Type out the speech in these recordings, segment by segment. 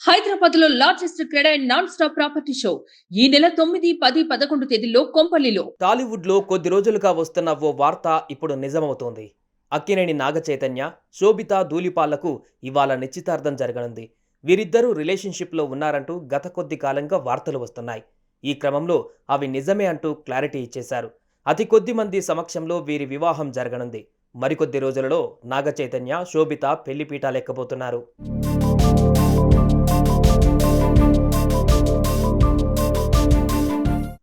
హైదరాబాద్ లో largest cred and non stop property show ఈ నెల 9, 10, 11 తేదీల్లో కొంపల్లిలో. టాలీవుడ్ లో కొద్ది రోజులుగా వస్తున్న ఓ వార్త ఇప్పుడు నిజమవుతోంది. అక్కినేని నాగచైతన్య, శోభిత ధూళిపాళ్లకు ఇవాళ నిశ్చితార్థం జరగనుంది. వీరిద్దరూ రిలేషన్షిప్ లో ఉన్నారంటూ గత కొద్ది కాలంగా వార్తలు వస్తున్నాయి. ఈ క్రమంలో అవి నిజమే అంటూ క్లారిటీ ఇచ్చేశారు. అతి కొద్ది మంది సమక్షంలో వీరి వివాహం జరగనుంది. మరికొద్ది రోజులలో నాగచైతన్య, శోభిత పెళ్లిపీటాలెక్కబోతున్నారు.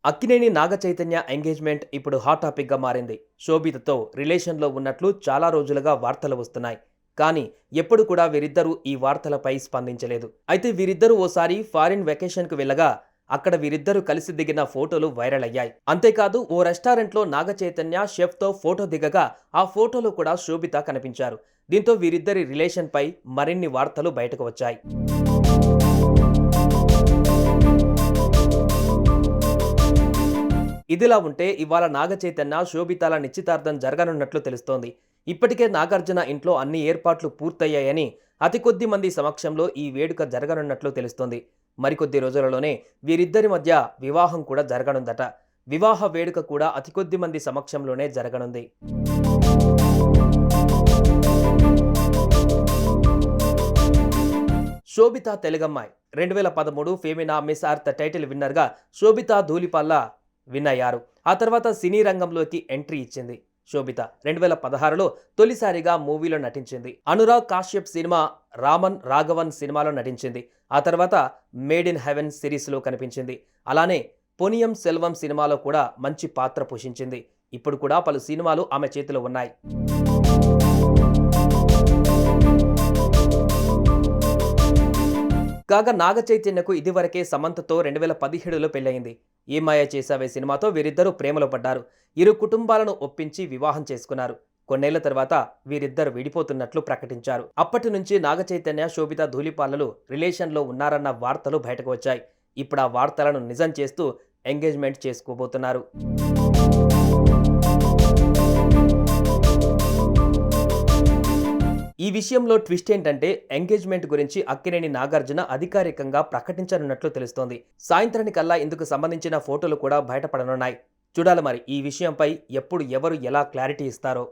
అక్కినేని నాగచైతన్య ఎంగేజ్మెంట్ ఇప్పుడు హాట్ టాపిక్ గా మారింది. శోభితతో రిలేషన్లో ఉన్నట్లు చాలా రోజులుగా వార్తలు వస్తున్నాయి. కానీ ఎప్పుడు కూడా వీరిద్దరూ ఈ వార్తలపై స్పందించలేదు. అయితే వీరిద్దరూ ఓసారి ఫారిన్ వెకేషన్కు వెళ్ళగా అక్కడ వీరిద్దరూ కలిసి దిగిన ఫోటోలు వైరల్ అయ్యాయి. అంతేకాదు ఓ రెస్టారెంట్లో నాగచైతన్య షెఫ్తో ఫోటో దిగగా ఆ ఫోటోలో కూడా శోభిత కనిపించారు. దీంతో వీరిద్దరి రిలేషన్పై మరిన్ని వార్తలు బయటకు వచ్చాయి. ఇదిలా ఉంటే ఇవాళ నాగచైతన్య, శోభితల నిశ్చితార్థం జరగనున్నట్లు తెలుస్తోంది. ఇప్పటికే నాగార్జున ఇంట్లో అన్ని ఏర్పాట్లు పూర్తయ్యాయని, అతి కొద్ది మంది సమక్షంలో ఈ వేడుక జరగనున్నట్లు తెలుస్తోంది. మరికొద్ది రోజులలోనే వీరిద్దరి మధ్య వివాహం కూడా జరగనుందట. వివాహ వేడుక కూడా అతి కొద్ది మంది సమక్షంలోనే జరగనుంది. శోభిత తెలుగమ్మాయి 2013 ఫెమినా మిస్ అర్త్ టైటిల్ విన్నర్గా శోభిత ధూళిపాళ్ల విన్ అయ్యారు. ఆ తర్వాత సినీ రంగంలోకి ఎంట్రీ ఇచ్చింది. శోభిత 2016లో తొలిసారిగా మూవీలో నటించింది. అనురాగ్ కాశ్యప్ సినిమా రామన్ రాఘవన్ సినిమాలో నటించింది. ఆ తర్వాత మేడ్ ఇన్ హెవెన్ సిరీస్లో కనిపించింది. అలానే పొనియం సెల్వం సినిమాలో కూడా మంచి పాత్ర పోషించింది. ఇప్పుడు కూడా పలు సినిమాలు ఆమె చేతిలో ఉన్నాయి. కాగా నాగచైతన్యకు ఇదివరకే సమంతతో 2017లో పెళ్లయింది. ఏ మాయ చేసావే సినిమాతో వీరిద్దరూ ప్రేమలో పడ్డారు. ఇరు కుటుంబాలను ఒప్పించి వివాహం చేసుకున్నారు. కొన్నేళ్ల తర్వాత వీరిద్దరు విడిపోతున్నట్లు ప్రకటించారు. అప్పటి నుంచి నాగచైతన్య, శోభిత ధూళిపాళ్లలు రిలేషన్లో ఉన్నారన్న వార్తలు బయటకు వచ్చాయి. ఇప్పుడు ఆ వార్తలను నిజం చేస్తూ ఎంగేజ్మెంట్ చేసుకోబోతున్నారు. ఈ విషయంలో ట్విస్ట్ ఏంటంటే ఎంగేజ్మెంట్ గురించి అక్కినేని నాగార్జున అధికారికంగా ప్రకటించనున్నట్లు తెలుస్తోంది. సాయంత్రానికల్లా ఇందుకు సంబంధించిన ఫోటోలు కూడా బయటపడనున్నాయి. చూడాలి మరి ఈ విషయంపై ఎప్పుడు ఎవరు ఎలా క్లారిటీ ఇస్తారో.